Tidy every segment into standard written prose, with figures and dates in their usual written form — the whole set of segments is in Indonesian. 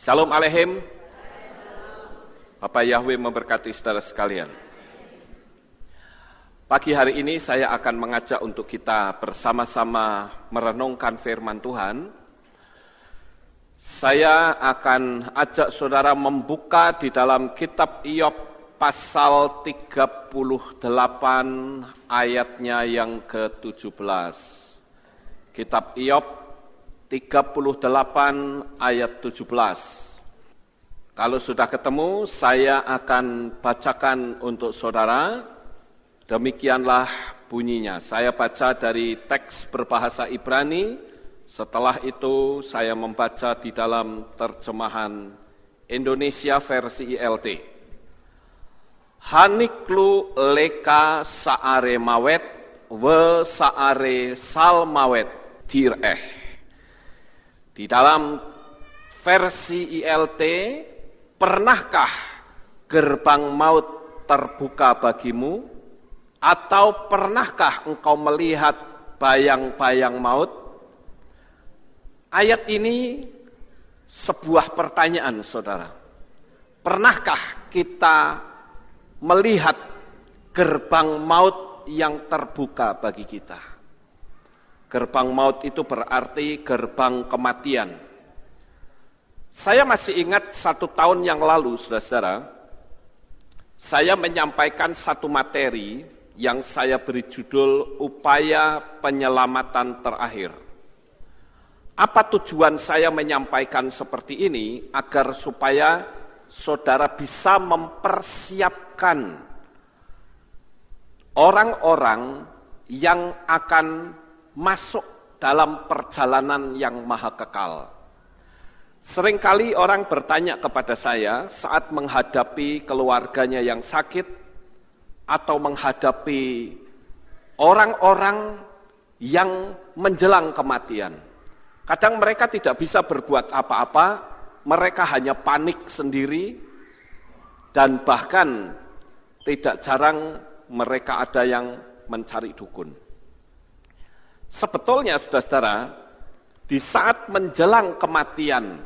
Shalom Aleichem. Bapak Yahweh memberkati saudara sekalian. Pagi hari ini saya akan mengajak untuk kita bersama-sama merenungkan firman Tuhan. Saya akan ajak saudara membuka di dalam kitab Iyob pasal 38 ayatnya yang ke-17. Kitab Iyob 38 ayat 17. Kalau sudah ketemu, saya akan bacakan untuk saudara. Demikianlah bunyinya. Saya baca dari teks berbahasa Ibrani. Setelah itu saya membaca di dalam terjemahan Indonesia versi ILT. Haniklu leka saare mawet, we saare sal mawet direh. Di dalam versi ILT, pernahkah gerbang maut terbuka bagimu? Atau pernahkah engkau melihat bayang-bayang maut? Ayat ini sebuah pertanyaan, saudara. Pernahkah kita melihat gerbang maut yang terbuka bagi kita? Gerbang maut itu berarti gerbang kematian. Saya masih ingat 1 tahun yang lalu, saudara-saudara, saya menyampaikan satu materi yang saya beri judul Upaya Penyelamatan Terakhir. Apa tujuan saya menyampaikan seperti ini? Agar supaya saudara bisa mempersiapkan orang-orang yang akan masuk dalam perjalanan yang maha kekal. Seringkali orang bertanya kepada saya saat menghadapi keluarganya yang sakit atau menghadapi orang-orang yang menjelang kematian. Kadang mereka tidak bisa berbuat apa-apa, mereka hanya panik sendiri, dan bahkan tidak jarang mereka ada yang mencari dukun. Sebetulnya, saudara-saudara, di saat menjelang kematian,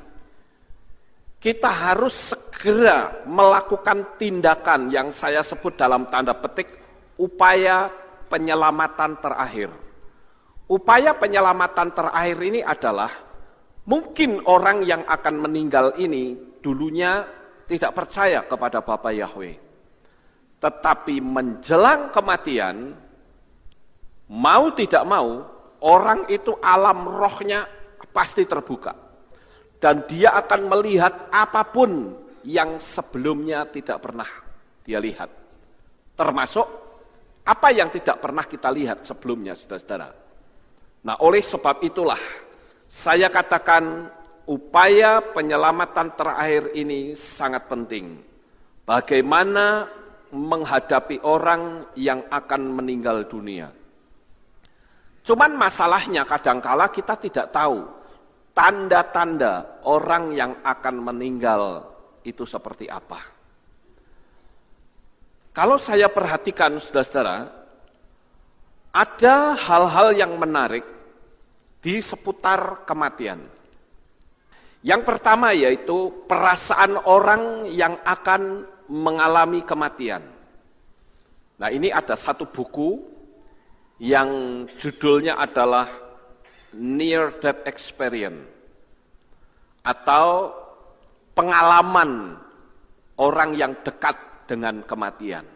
kita harus segera melakukan tindakan yang saya sebut dalam tanda petik upaya penyelamatan terakhir. Upaya penyelamatan terakhir ini adalah mungkin orang yang akan meninggal ini dulunya tidak percaya kepada Bapa Yahweh. Tetapi menjelang kematian, mau tidak mau, orang itu alam rohnya pasti terbuka. Dan dia akan melihat apapun yang sebelumnya tidak pernah dia lihat. Termasuk apa yang tidak pernah kita lihat sebelumnya, saudara-saudara. Nah, oleh sebab itulah saya katakan upaya penyelamatan terakhir ini sangat penting. Bagaimana menghadapi orang yang akan meninggal dunia. Cuman masalahnya kadangkala kita tidak tahu tanda-tanda orang yang akan meninggal itu seperti apa. Kalau saya perhatikan, saudara-saudara, ada hal-hal yang menarik di seputar kematian. Yang pertama yaitu perasaan orang yang akan mengalami kematian. Nah, ini ada satu buku yang judulnya adalah Near Death Experience atau pengalaman orang yang dekat dengan kematian.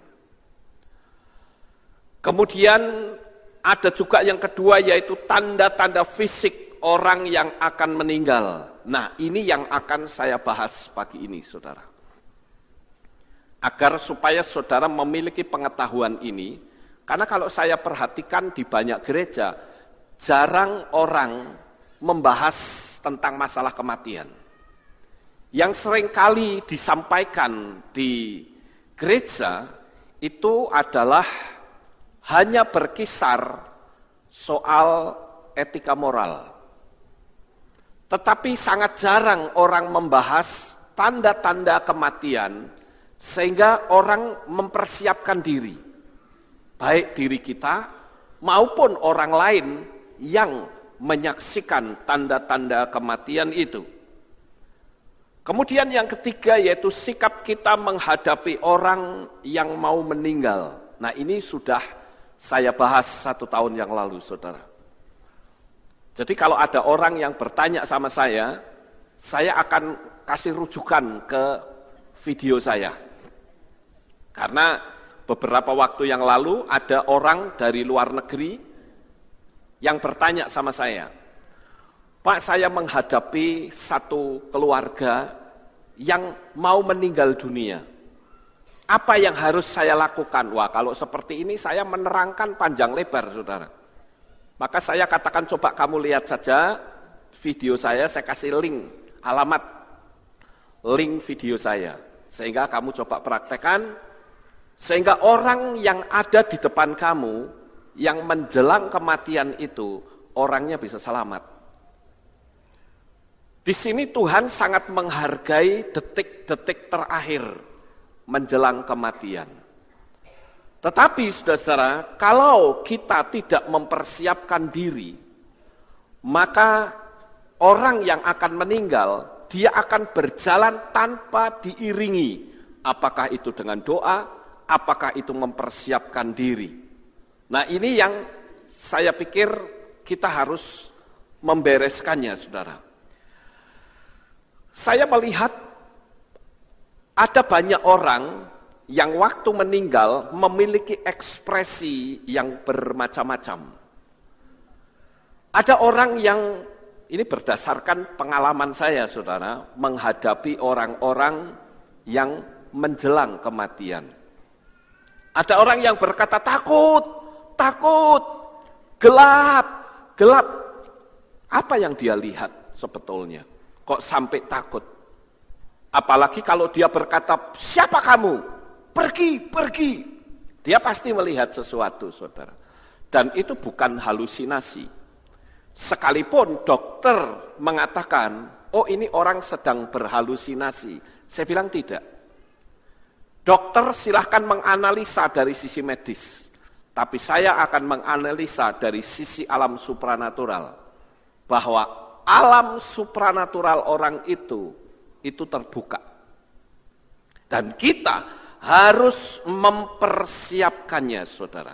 Kemudian ada juga yang kedua yaitu tanda-tanda fisik orang yang akan meninggal. Nah, ini yang akan saya bahas pagi ini, saudara. Agar supaya saudara memiliki pengetahuan ini, karena kalau saya perhatikan di banyak gereja, jarang orang membahas tentang masalah kematian. Yang seringkali disampaikan di gereja itu adalah hanya berkisar soal etika moral. Tetapi sangat jarang orang membahas tanda-tanda kematian sehingga orang mempersiapkan diri. Baik diri kita maupun orang lain yang menyaksikan tanda-tanda kematian itu. Kemudian yang ketiga yaitu sikap kita menghadapi orang yang mau meninggal. Nah ini sudah saya bahas 1 tahun yang lalu, saudara. Jadi kalau ada orang yang bertanya sama saya akan kasih rujukan ke video saya. Karena beberapa waktu yang lalu ada orang dari luar negeri yang bertanya sama saya, Pak, saya menghadapi satu keluarga yang mau meninggal dunia. Apa yang harus saya lakukan? Wah, kalau seperti ini saya menerangkan panjang lebar, saudara. Maka saya katakan, coba kamu lihat saja video saya kasih link, alamat, link video saya. Sehingga kamu coba praktekkan, sehingga orang yang ada di depan kamu, yang menjelang kematian itu, orangnya bisa selamat. Di sini Tuhan sangat menghargai detik-detik terakhir menjelang kematian. Tetapi saudara-saudara, kalau kita tidak mempersiapkan diri, maka orang yang akan meninggal, dia akan berjalan tanpa diiringi. Apakah itu dengan doa, apakah itu mempersiapkan diri. Nah ini yang saya pikir kita harus membereskannya, saudara. Saya melihat ada banyak orang yang waktu meninggal memiliki ekspresi yang bermacam-macam. Ada orang yang, ini berdasarkan pengalaman saya, saudara, menghadapi orang-orang yang menjelang kematian. Ada orang yang berkata takut, gelap. Apa yang dia lihat sebetulnya? Kok sampai takut? Apalagi kalau dia berkata, siapa kamu? Pergi. Dia pasti melihat sesuatu, saudara. Dan itu bukan halusinasi. Sekalipun dokter mengatakan, oh ini orang sedang berhalusinasi. Saya bilang tidak. Dokter silahkan menganalisa dari sisi medis. Tapi saya akan menganalisa dari sisi alam supranatural. Bahwa alam supranatural orang itu terbuka. Dan kita harus mempersiapkannya, saudara.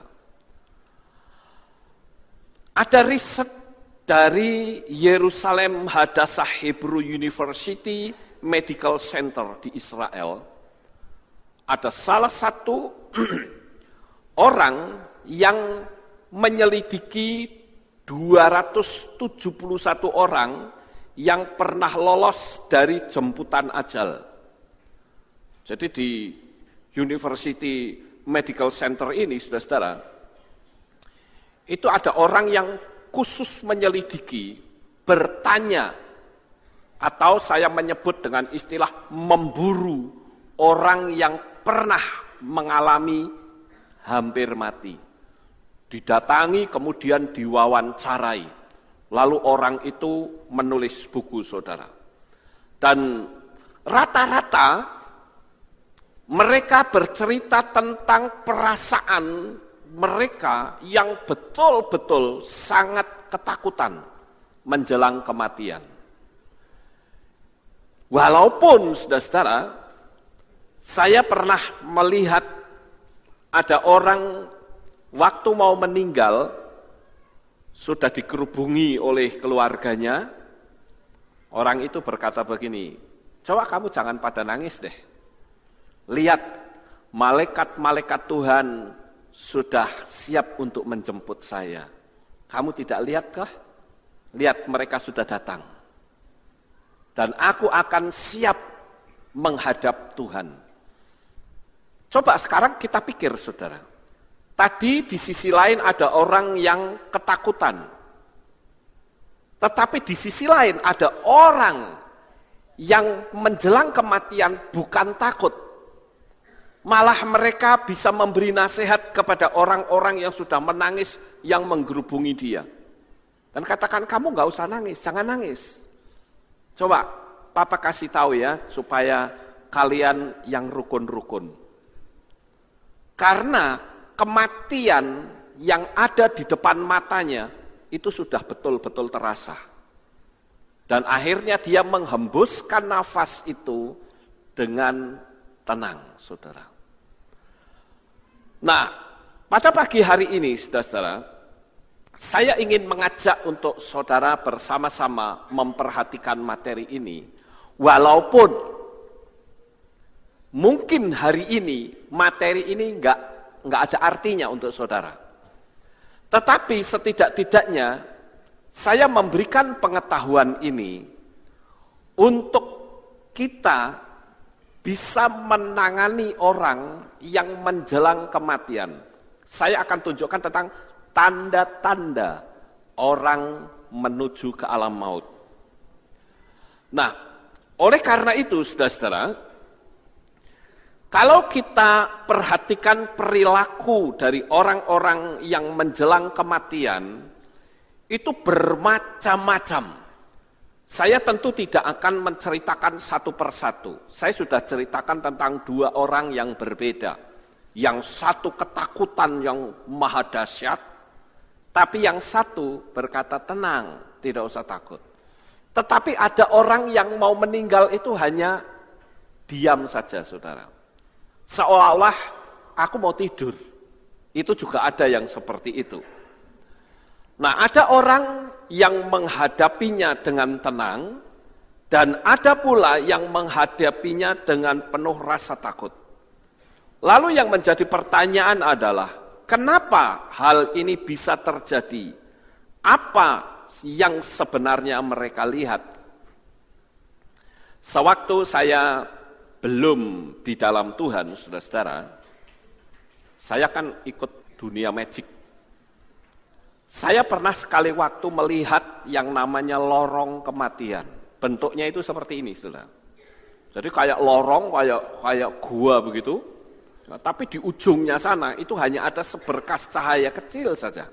Ada riset dari Yerusalem Hadassah Hebrew University Medical Center di Israel. Ada salah satu orang yang menyelidiki 271 orang yang pernah lolos dari jemputan ajal. Jadi di University Medical Center ini, saudara-saudara, itu ada orang yang khusus menyelidiki, bertanya, atau saya menyebut dengan istilah memburu orang yang pernah mengalami hampir mati. Didatangi, kemudian diwawancarai. Lalu orang itu menulis buku, saudara. Dan rata-rata mereka bercerita tentang perasaan mereka yang betul-betul sangat ketakutan menjelang kematian. Walaupun, saudara-saudara, saya pernah melihat ada orang waktu mau meninggal, sudah dikerubungi oleh keluarganya, orang itu berkata begini, coba kamu jangan pada nangis deh. Lihat, malaikat-malaikat Tuhan sudah siap untuk menjemput saya. Kamu tidak lihatkah? Lihat, mereka sudah datang. Dan aku akan siap menghadap Tuhan. Coba sekarang kita pikir, saudara. Tadi di sisi lain ada orang yang ketakutan. Tetapi di sisi lain ada orang yang menjelang kematian bukan takut. Malah mereka bisa memberi nasihat kepada orang-orang yang sudah menangis, yang menggerubungi dia. Dan katakan, kamu gak usah nangis, jangan nangis. Coba, Papa kasih tahu ya, supaya kalian yang rukun-rukun. Karena kematian yang ada di depan matanya itu sudah betul-betul terasa. Dan akhirnya dia menghembuskan nafas itu dengan tenang, saudara. Nah, pada pagi hari ini, saudara, saya ingin mengajak untuk saudara bersama-sama memperhatikan materi ini, walaupun mungkin hari ini materi ini nggak ada artinya untuk saudara. Tetapi setidak-tidaknya saya memberikan pengetahuan ini untuk kita bisa menangani orang yang menjelang kematian. Saya akan tunjukkan tentang tanda-tanda orang menuju ke alam maut. Nah, oleh karena itu, saudara-saudara, kalau kita perhatikan perilaku dari orang-orang yang menjelang kematian, itu bermacam-macam. Saya tentu tidak akan menceritakan satu persatu. Saya sudah ceritakan tentang dua orang yang berbeda. Yang satu ketakutan yang maha dahsyat, tapi yang satu berkata tenang, tidak usah takut. Tetapi ada orang yang mau meninggal itu hanya diam saja, saudara. Seolah-olah aku mau tidur. Itu juga ada yang seperti itu. Nah, ada orang yang menghadapinya dengan tenang, dan ada pula yang menghadapinya dengan penuh rasa takut. Lalu yang menjadi pertanyaan adalah, kenapa hal ini bisa terjadi? Apa yang sebenarnya mereka lihat? Sewaktu saya belum di dalam Tuhan, saudara-saudara, saya kan ikut dunia magic. Saya pernah sekali waktu melihat yang namanya lorong kematian. Bentuknya itu seperti ini, saudara. Jadi kayak lorong, kayak gua begitu. Nah, tapi di ujungnya sana itu hanya ada seberkas cahaya kecil saja.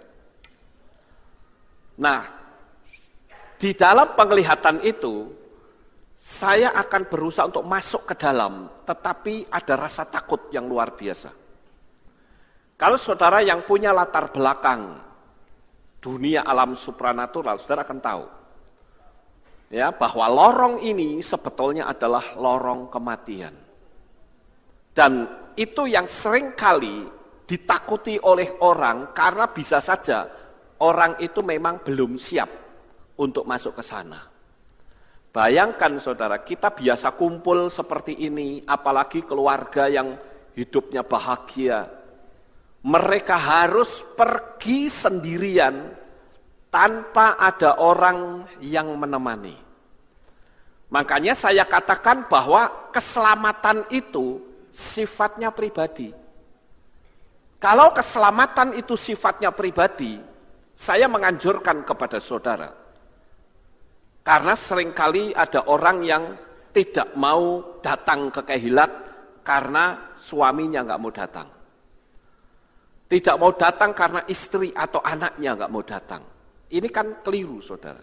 Nah, di dalam penglihatan itu, saya akan berusaha untuk masuk ke dalam, tetapi ada rasa takut yang luar biasa. Kalau saudara yang punya latar belakang dunia alam supranatural, saudara akan tahu ya bahwa lorong ini sebetulnya adalah lorong kematian. Dan itu yang seringkali ditakuti oleh orang karena bisa saja orang itu memang belum siap untuk masuk ke sana. Bayangkan saudara, kita biasa kumpul seperti ini, apalagi keluarga yang hidupnya bahagia. Mereka harus pergi sendirian tanpa ada orang yang menemani. Makanya saya katakan bahwa keselamatan itu sifatnya pribadi. Kalau keselamatan itu sifatnya pribadi, saya menganjurkan kepada saudara. Karena seringkali ada orang yang tidak mau datang ke Kehilat karena suaminya nggak mau datang. Tidak mau datang karena istri atau anaknya nggak mau datang. Ini kan keliru, saudara.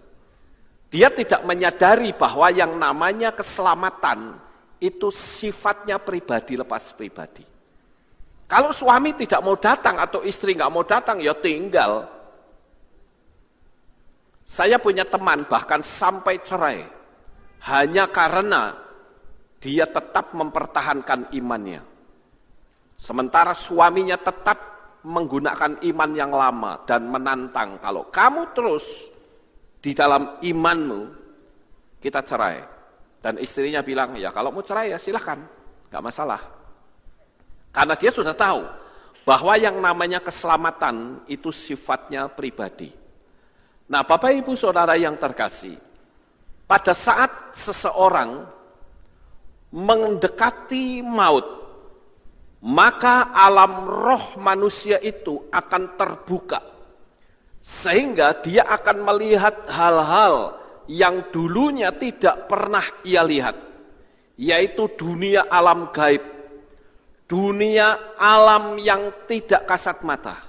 Dia tidak menyadari bahwa yang namanya keselamatan itu sifatnya pribadi lepas pribadi. Kalau suami tidak mau datang atau istri nggak mau datang, ya tinggal. Saya punya teman bahkan sampai cerai hanya karena dia tetap mempertahankan imannya. Sementara suaminya tetap menggunakan iman yang lama dan menantang, kalau kamu terus di dalam imanmu, kita cerai. Dan istrinya bilang, ya kalau mau cerai ya silahkan, gak masalah. Karena dia sudah tahu bahwa yang namanya keselamatan itu sifatnya pribadi. Nah, Bapak Ibu Saudara yang terkasih, pada saat seseorang mendekati maut, maka alam roh manusia itu akan terbuka. Sehingga dia akan melihat hal-hal yang dulunya tidak pernah ia lihat. Yaitu dunia alam gaib. Dunia alam yang tidak kasat mata.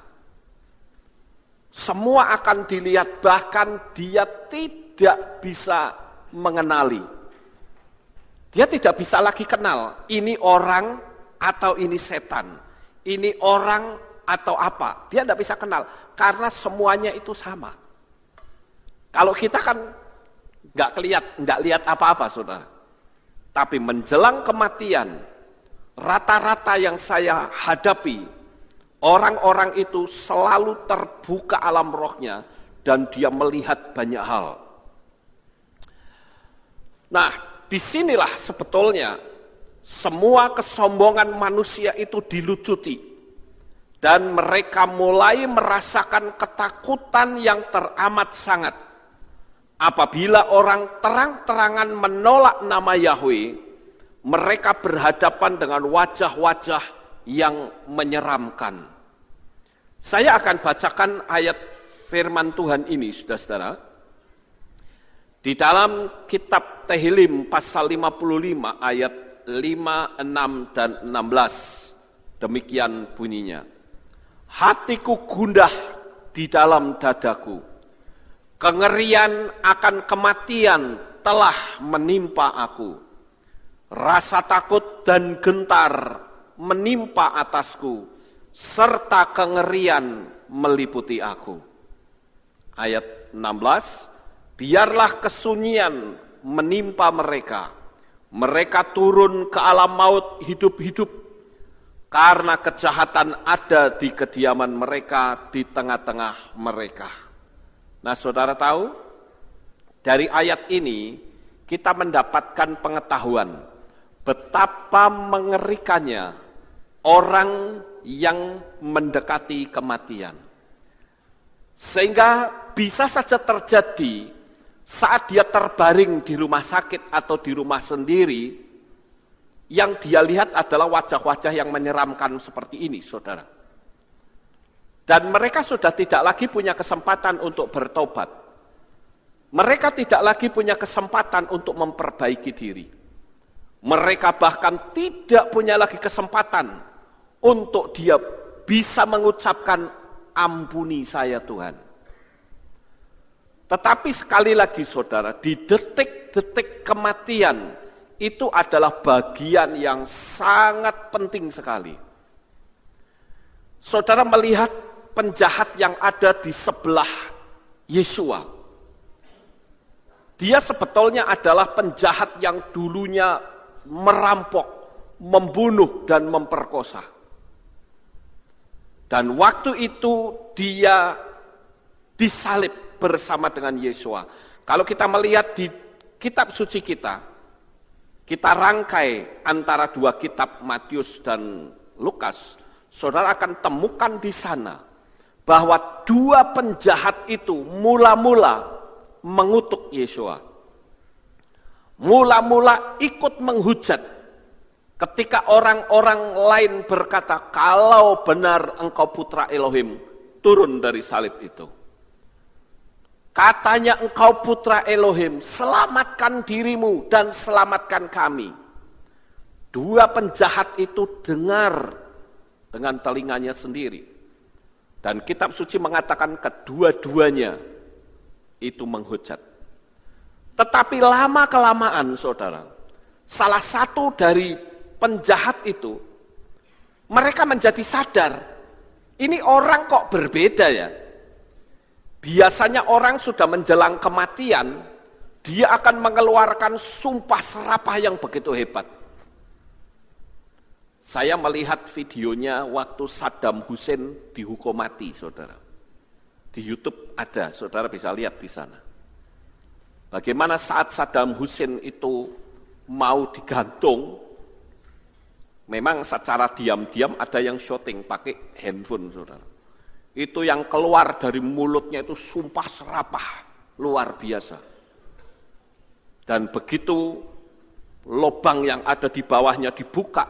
Semua akan dilihat, bahkan dia tidak bisa mengenali. Dia tidak bisa lagi kenal, ini orang atau ini setan, ini orang atau apa. Dia tidak bisa kenal, karena semuanya itu sama. Kalau kita kan nggak lihat apa-apa, saudara. Tapi menjelang kematian, rata-rata yang saya hadapi, orang-orang itu selalu terbuka alam rohnya dan dia melihat banyak hal. Nah, disinilah sebetulnya semua kesombongan manusia itu dilucuti. Dan mereka mulai merasakan ketakutan yang teramat sangat. Apabila orang terang-terangan menolak nama Yahweh, mereka berhadapan dengan wajah-wajah yang menyeramkan. Saya akan bacakan ayat firman Tuhan ini, saudara-saudara. Di dalam kitab Tehillim pasal 55 ayat 5, 6, dan 16. Demikian bunyinya. Hatiku gundah di dalam dadaku. Kengerian akan kematian telah menimpa aku. Rasa takut dan gentar menimpa atasku, serta kengerian meliputi aku. Ayat 16, biarlah kesunyian menimpa mereka. Mereka turun ke alam maut hidup-hidup, karena kejahatan ada di kediaman mereka di tengah-tengah mereka. Nah, saudara tahu, dari ayat ini kita mendapatkan pengetahuan betapa mengerikannya orang yang mendekati kematian. Sehingga bisa saja terjadi saat dia terbaring di rumah sakit atau di rumah sendiri, yang dia lihat adalah wajah-wajah yang menyeramkan seperti ini, saudara. Dan mereka sudah tidak lagi punya kesempatan untuk bertobat. Mereka tidak lagi punya kesempatan untuk memperbaiki diri. Mereka bahkan tidak punya lagi kesempatan untuk dia bisa mengucapkan, ampuni saya Tuhan. Tetapi sekali lagi saudara, di detik-detik kematian itu adalah bagian yang sangat penting sekali. Saudara melihat penjahat yang ada di sebelah Yesua. Dia sebetulnya adalah penjahat yang dulunya merampok, membunuh, dan memperkosa. Dan waktu itu dia disalib bersama dengan Yesua. Kalau kita melihat di kitab suci kita rangkai antara dua kitab Matius dan Lukas, saudara akan temukan di sana bahwa dua penjahat itu mula-mula mengutuk Yesua. Mula-mula ikut menghujat ketika orang-orang lain berkata, kalau benar engkau putra Elohim, turun dari salib itu. Katanya engkau putra Elohim, selamatkan dirimu dan selamatkan kami. Dua penjahat itu dengar dengan telinganya sendiri. Dan kitab suci mengatakan kedua-duanya itu menghujat. Tetapi lama-kelamaan saudara, salah satu dari penjahat itu, mereka menjadi sadar, ini orang kok berbeda ya. Biasanya orang sudah menjelang kematian, dia akan mengeluarkan sumpah serapah yang begitu hebat. Saya melihat videonya waktu Saddam Hussein dihukum mati, saudara. Di YouTube ada, saudara bisa lihat di sana. Bagaimana saat Saddam Hussein itu mau digantung, memang secara diam-diam ada yang syuting pakai handphone, saudara. Itu yang keluar dari mulutnya itu sumpah serapah luar biasa. Dan begitu lubang yang ada di bawahnya dibuka,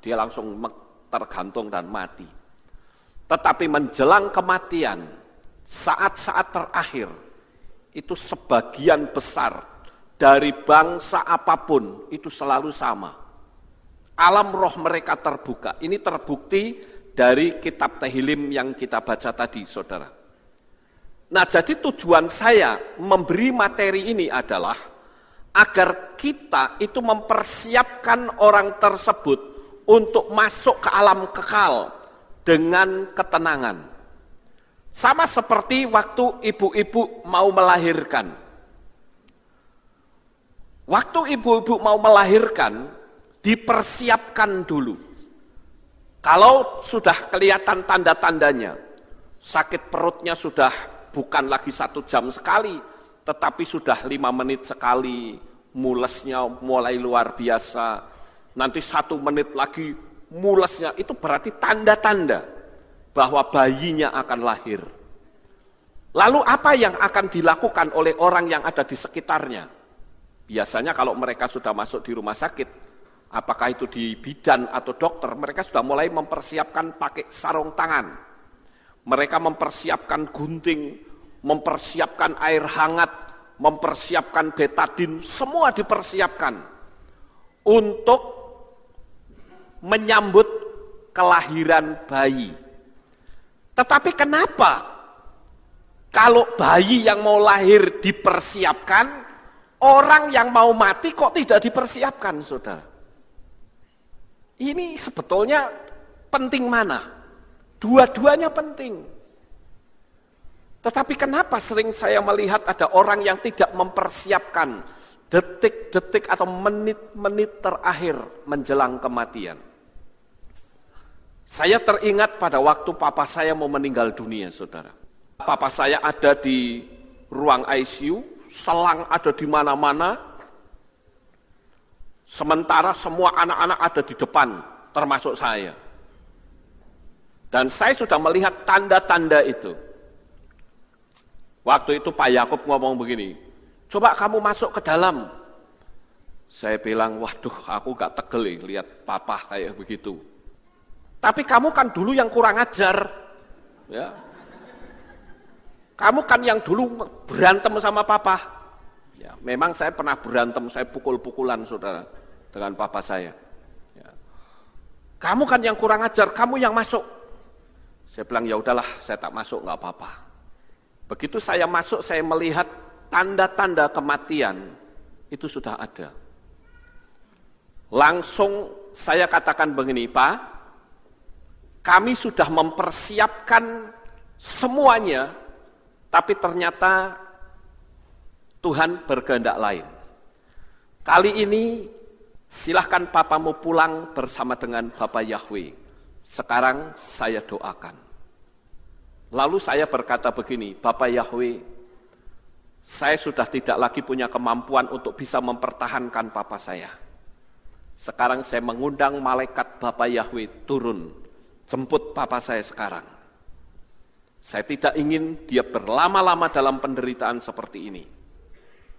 dia langsung tergantung dan mati. Tetapi menjelang kematian, saat-saat terakhir, itu sebagian besar dari bangsa apapun itu selalu sama. Alam roh mereka terbuka. Ini terbukti dari kitab Tehillim yang kita baca tadi, saudara. Nah, jadi tujuan saya memberi materi ini adalah agar kita itu mempersiapkan orang tersebut untuk masuk ke alam kekal dengan ketenangan. Sama seperti waktu ibu-ibu mau melahirkan. Waktu ibu-ibu mau melahirkan, dipersiapkan dulu. Kalau sudah kelihatan tanda-tandanya, sakit perutnya sudah bukan lagi 1 jam sekali, tetapi sudah 5 menit sekali, mulesnya mulai luar biasa, nanti 1 menit lagi mulesnya, itu berarti tanda-tanda bahwa bayinya akan lahir. Lalu apa yang akan dilakukan oleh orang yang ada di sekitarnya? Biasanya kalau mereka sudah masuk di rumah sakit, apakah itu di bidan atau dokter, mereka sudah mulai mempersiapkan pakai sarung tangan. Mereka mempersiapkan gunting, mempersiapkan air hangat, mempersiapkan betadin, semua dipersiapkan untuk menyambut kelahiran bayi. Tetapi kenapa kalau bayi yang mau lahir dipersiapkan, orang yang mau mati kok tidak dipersiapkan, saudara? Ini sebetulnya penting mana? Dua-duanya penting. Tetapi kenapa sering saya melihat ada orang yang tidak mempersiapkan detik-detik atau menit-menit terakhir menjelang kematian? Saya teringat pada waktu papa saya mau meninggal dunia, saudara. Papa saya ada di ruang ICU, selang ada di mana-mana, sementara semua anak-anak ada di depan, termasuk saya. Dan saya sudah melihat tanda-tanda itu. Waktu itu Pak Yakub ngomong begini, coba kamu masuk ke dalam. Saya bilang, waduh aku gak tegel lihat papa kayak begitu. Tapi kamu kan dulu yang kurang ajar, ya. Kamu kan yang dulu berantem sama papa. Ya, memang saya pernah berantem, saya pukul-pukulan, saudara, dengan papa saya. Ya. Kamu kan yang kurang ajar, kamu yang masuk. Saya bilang, ya udahlah, saya tak masuk, nggak apa-apa. Begitu saya masuk, saya melihat tanda-tanda kematian, itu sudah ada. Langsung saya katakan begini, Pak, kami sudah mempersiapkan semuanya, tapi ternyata Tuhan berkehendak lain. Kali ini silahkan papamu pulang bersama dengan Bapak Yahweh. Sekarang saya doakan. Lalu saya berkata begini, Bapak Yahweh, saya sudah tidak lagi punya kemampuan untuk bisa mempertahankan papa saya. Sekarang saya mengundang malaikat Bapak Yahweh turun, jemput papa saya sekarang. Saya tidak ingin dia berlama-lama dalam penderitaan seperti ini.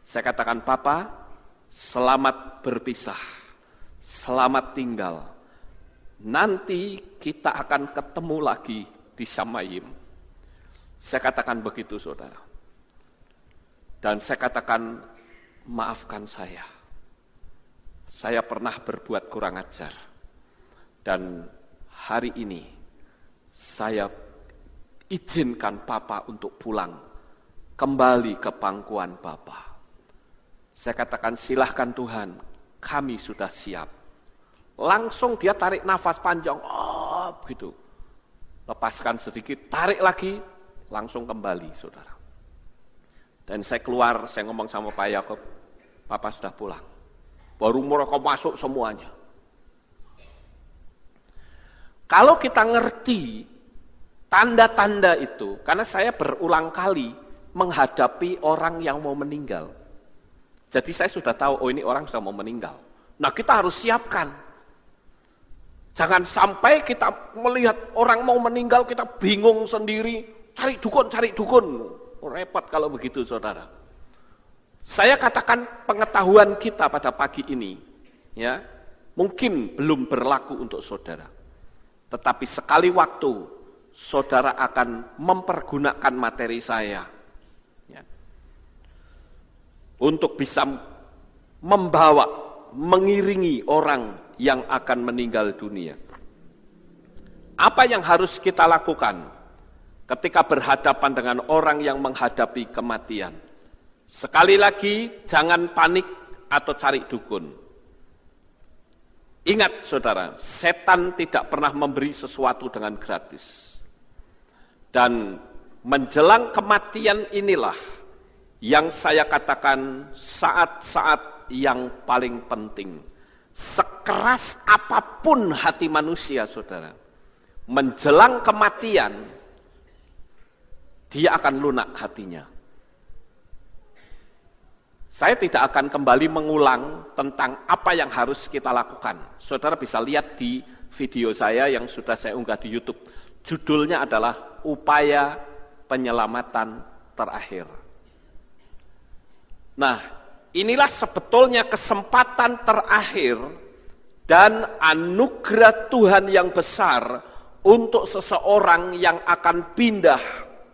Saya katakan, Papa, selamat berpisah, selamat tinggal. Nanti kita akan ketemu lagi di Shamayim. Saya katakan begitu, saudara. Dan saya katakan, maafkan saya. Saya pernah berbuat kurang ajar. Dan hari ini, saya izinkan Papa untuk pulang, kembali ke pangkuan Papa. Saya katakan, silahkan Tuhan, kami sudah siap. Langsung dia tarik nafas panjang, gitu. Lepaskan sedikit, tarik lagi, langsung kembali, saudara. Dan saya keluar, saya ngomong sama Pak Yakub, Papa sudah pulang. Baru mereka masuk semuanya. Kalau kita ngerti tanda-tanda itu, karena saya berulang kali menghadapi orang yang mau meninggal. Jadi saya sudah tahu, oh ini orang sudah mau meninggal. Nah kita harus siapkan. Jangan sampai kita melihat orang mau meninggal, kita bingung sendiri, cari dukun. Repot kalau begitu, saudara. Saya katakan pengetahuan kita pada pagi ini, ya, mungkin belum berlaku untuk saudara. Tetapi sekali waktu, saudara akan mempergunakan materi saya ya, untuk bisa membawa, mengiringi orang yang akan meninggal dunia. Apa yang harus kita lakukan ketika berhadapan dengan orang yang menghadapi kematian? Sekali lagi, jangan panik atau cari dukun. Ingat saudara, setan tidak pernah memberi sesuatu dengan gratis. Dan menjelang kematian inilah yang saya katakan saat-saat yang paling penting. Sekeras apapun hati manusia, saudara, menjelang kematian, dia akan lunak hatinya. Saya tidak akan kembali mengulang tentang apa yang harus kita lakukan. Saudara bisa lihat di video saya yang sudah saya unggah di YouTube. Judulnya adalah Upaya Penyelamatan Terakhir. Nah, inilah sebetulnya kesempatan terakhir dan anugerah Tuhan yang besar untuk seseorang yang akan pindah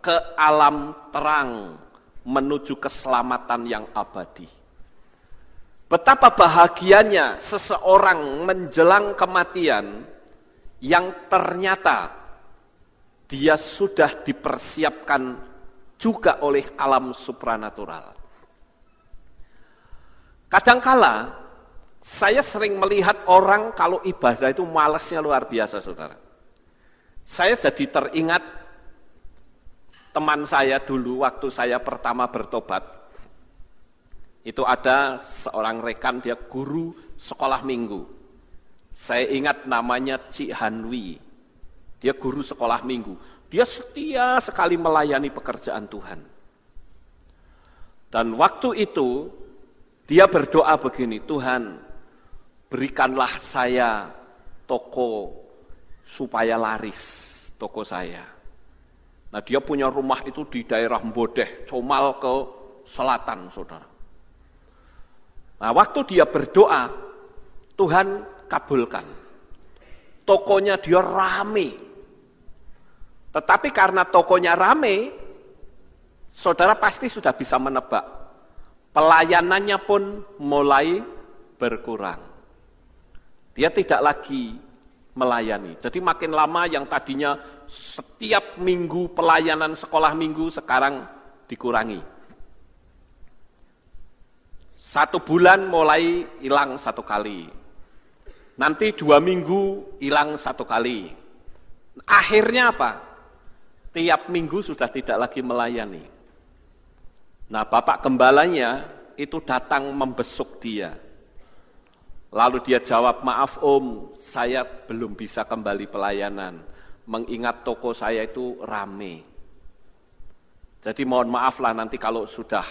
ke alam terang menuju keselamatan yang abadi. Betapa bahagianya seseorang menjelang kematian yang ternyata dia sudah dipersiapkan juga oleh alam supranatural. Kadangkala saya sering melihat orang kalau ibadah itu malasnya luar biasa, saudara. Saya jadi teringat teman saya dulu waktu saya pertama bertobat. Itu ada seorang rekan, dia guru sekolah minggu. Saya ingat namanya Cik Hanwi. Dia guru sekolah minggu. Dia setia sekali melayani pekerjaan Tuhan. Dan waktu itu dia berdoa begini, Tuhan, berikanlah saya toko supaya laris toko saya. Nah, dia punya rumah itu di daerah Mbodeh, Comal ke selatan, saudara. Nah, waktu dia berdoa, Tuhan kabulkan. Tokonya dia rame. Tetapi karena tokonya rame, saudara pasti sudah bisa menebak. Pelayanannya pun mulai berkurang. Dia tidak lagi melayani. Jadi makin lama yang tadinya setiap minggu pelayanan sekolah minggu sekarang dikurangi. 1 bulan mulai hilang 1 kali. Nanti 2 minggu hilang 1 kali. Akhirnya apa? Tiap minggu sudah tidak lagi melayani. Nah, Bapak gembalanya itu datang membesuk dia. Lalu dia jawab, maaf Om, saya belum bisa kembali pelayanan. Mengingat toko saya itu rame. Jadi mohon maaflah nanti kalau sudah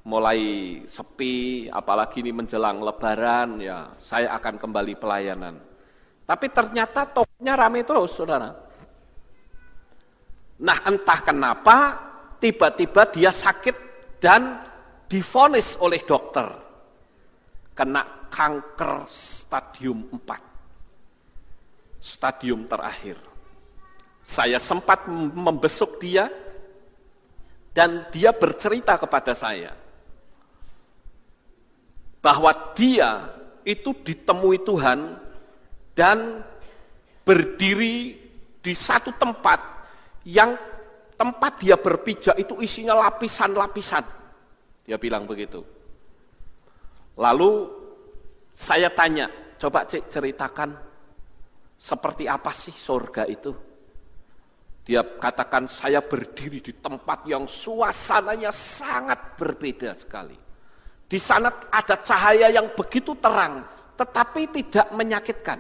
mulai sepi, apalagi ini menjelang lebaran, ya saya akan kembali pelayanan. Tapi ternyata tokonya rame terus, saudara. Nah, entah kenapa tiba-tiba dia sakit dan divonis oleh dokter kena kanker stadium 4. Stadium terakhir. Saya sempat membesuk dia dan dia bercerita kepada saya bahwa dia itu ditemui Tuhan dan berdiri di satu tempat yang tempat dia berpijak itu isinya lapisan-lapisan. Dia bilang begitu. Lalu saya tanya, coba Cik ceritakan seperti apa sih surga itu? Dia katakan, saya berdiri di tempat yang suasananya sangat berbeda sekali. Di sana ada cahaya yang begitu terang, tetapi tidak menyakitkan.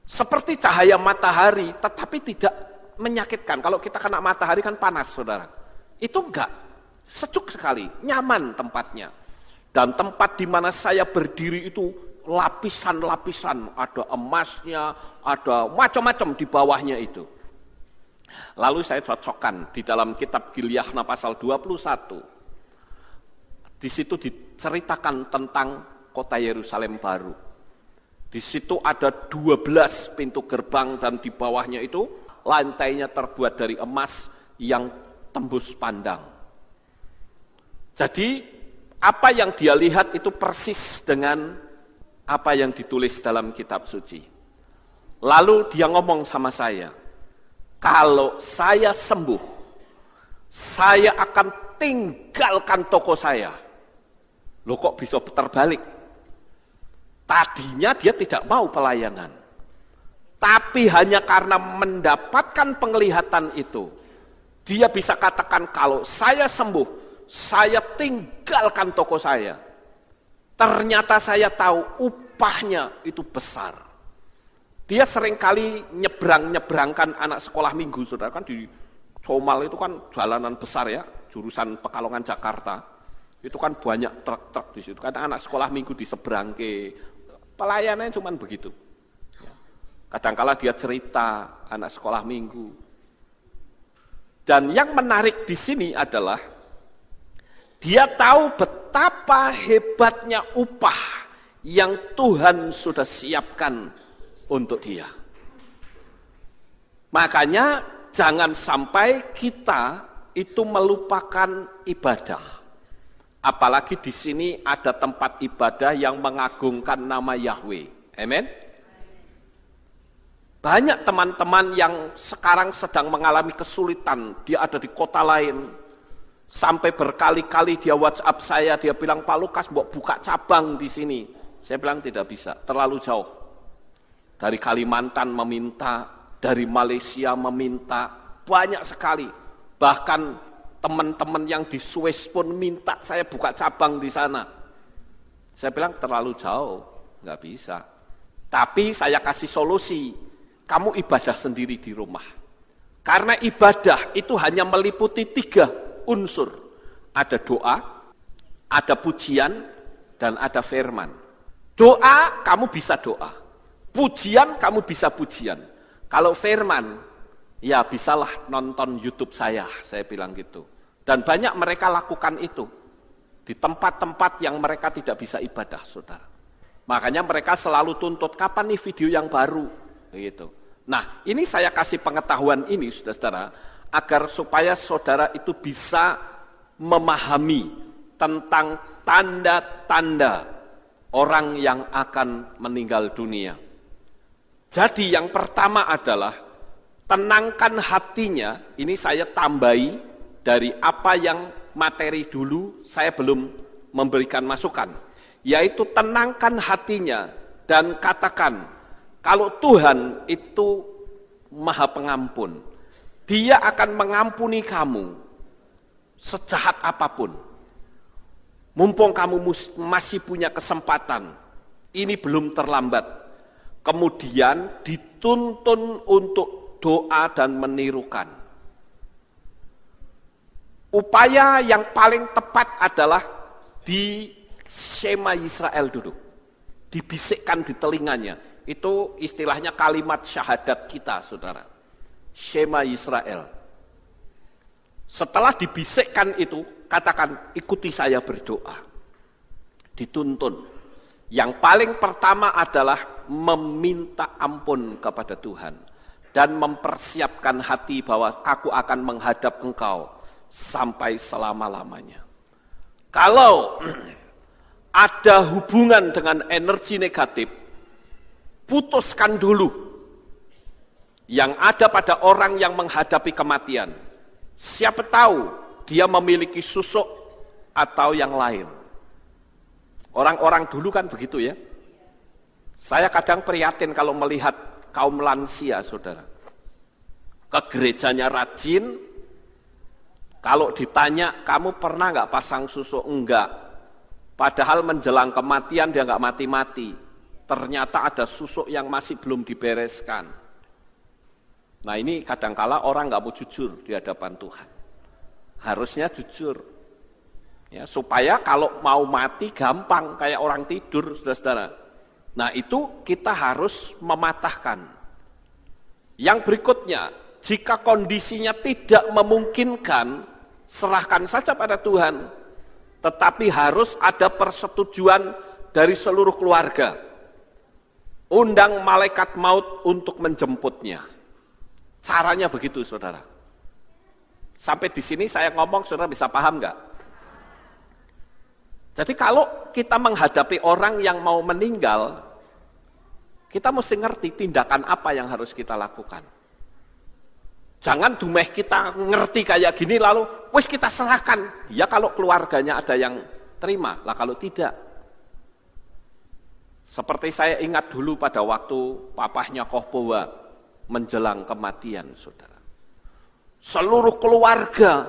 Seperti cahaya matahari, tetapi tidak menyakitkan. Kalau kita kena matahari kan panas, saudara. Itu enggak, sejuk sekali, nyaman tempatnya. Dan tempat di mana saya berdiri itu lapisan-lapisan, ada emasnya, ada macam-macam di bawahnya itu. Lalu saya cocokkan di dalam kitab Gilyahna pasal 21. Di situ diceritakan tentang kota Yerusalem baru. Di situ ada 12 pintu gerbang dan di bawahnya itu lantainya terbuat dari emas yang tembus pandang. Jadi apa yang dia lihat itu persis dengan apa yang ditulis dalam kitab suci. Lalu dia ngomong sama saya, kalau saya sembuh, saya akan tinggalkan toko saya. Loh kok bisa terbalik? Tadinya dia tidak mau pelayanan. Tapi hanya karena mendapatkan penglihatan itu, dia bisa katakan kalau saya sembuh, saya tinggalkan toko saya. Ternyata saya tahu upahnya itu besar. Dia seringkali nyebrangkan anak sekolah minggu, saudara, kan di Comal itu kan jalanan besar ya, jurusan Pekalongan Jakarta. Itu kan banyak truk-truk di situ. Kan anak sekolah minggu diseberang ke, pelayanannya cuma begitu. Kadangkala dia cerita anak sekolah minggu. Dan yang menarik di sini adalah dia tahu betapa hebatnya upah yang Tuhan sudah siapkan untuk dia. Makanya jangan sampai kita itu melupakan ibadah. Apalagi di sini ada tempat ibadah yang mengagungkan nama Yahweh. Amin. Banyak teman-teman yang sekarang sedang mengalami kesulitan, dia ada di kota lain, sampai berkali-kali dia WhatsApp saya, dia bilang, Pak Lukas, mau buka cabang di sini. Saya bilang tidak bisa, terlalu jauh. Dari Kalimantan meminta, dari Malaysia meminta, banyak sekali. Bahkan teman-teman yang di Swiss pun minta saya buka cabang di sana. Saya bilang terlalu jauh, nggak bisa. Tapi saya kasih solusi. Kamu ibadah sendiri di rumah. Karena ibadah itu hanya meliputi 3 unsur. Ada doa, ada pujian, dan ada firman. Doa, kamu bisa doa. Pujian, kamu bisa pujian. Kalau firman, ya bisalah nonton YouTube saya bilang gitu. Dan banyak mereka lakukan itu. Di tempat-tempat yang mereka tidak bisa ibadah, saudara. Makanya mereka selalu tuntut, kapan nih video yang baru? Begitu. Nah, ini saya kasih pengetahuan ini, saudara-saudara, agar supaya saudara itu bisa memahami tentang tanda-tanda orang yang akan meninggal dunia. Jadi yang pertama adalah tenangkan hatinya, ini saya tambahi dari apa yang materi dulu saya belum memberikan masukan, yaitu tenangkan hatinya dan katakan, kalau Tuhan itu Maha Pengampun, Dia akan mengampuni kamu sejahat apapun. Mumpung kamu masih punya kesempatan, ini belum terlambat. Kemudian dituntun untuk doa dan menirukan. Upaya yang paling tepat adalah di Shema Israel dulu. Dibisikkan di telinganya. Itu istilahnya kalimat syahadat kita, saudara. Shema Israel. Setelah dibisikkan itu, katakan, ikuti saya berdoa. Dituntun. Yang paling pertama adalah meminta ampun kepada Tuhan. Dan mempersiapkan hati bahwa aku akan menghadap Engkau sampai selama-lamanya. Kalau ada hubungan dengan energi negatif, putuskan dulu. Yang ada pada orang yang menghadapi kematian. Siapa tahu dia memiliki susuk atau yang lain. Orang-orang dulu kan begitu ya. Saya kadang prihatin kalau melihat kaum lansia, saudara. Ke gerejanya rajin, kalau ditanya, kamu pernah nggak pasang susuk? Enggak. Padahal menjelang kematian dia nggak mati-mati. Ternyata ada susuk yang masih belum dibereskan. Nah ini kadangkala orang nggak mau jujur di hadapan Tuhan. Harusnya jujur. Ya, supaya kalau mau mati gampang kayak orang tidur, saudara-saudara. Nah itu kita harus mematahkan. Yang berikutnya, jika kondisinya tidak memungkinkan, serahkan saja pada Tuhan. Tetapi harus ada persetujuan dari seluruh keluarga. Undang malaikat maut untuk menjemputnya. Caranya begitu, saudara. Sampai di sini saya ngomong, saudara bisa paham nggak? Jadi kalau kita menghadapi orang yang mau meninggal, kita mesti ngerti tindakan apa yang harus kita lakukan. Jangan dumeh kita ngerti kayak gini lalu, wis kita serahkan. Ya kalau keluarganya ada yang terima, lah kalau tidak. Seperti saya ingat dulu pada waktu papahnya Kohbowa menjelang kematian, saudara. Seluruh keluarga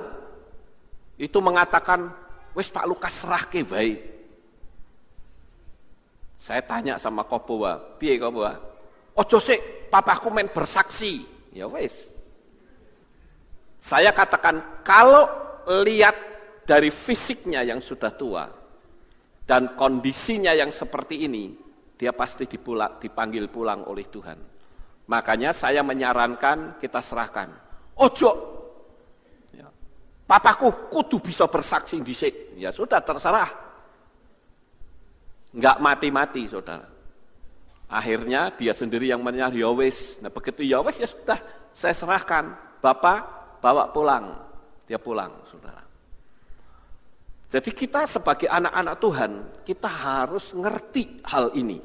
itu mengatakan, wis Pak Lukas serahke bae. Saya tanya sama Koboa, piye Koboa? Ojo sik, papaku main bersaksi. Ya wis. Saya katakan, kalau lihat dari fisiknya yang sudah tua, dan kondisinya yang seperti ini, dia pasti dipanggil pulang oleh Tuhan. Makanya saya menyarankan kita serahkan. Ojo, ya, papaku kudu bisa bersaksi dhisik. Ya sudah, terserah. Enggak mati-mati, saudara. Akhirnya dia sendiri yang menyerah, ya wis. Nah begitu ya wis, ya sudah, saya serahkan. Bapak bawa pulang. Dia pulang, saudara. Jadi kita sebagai anak-anak Tuhan, kita harus ngerti hal ini.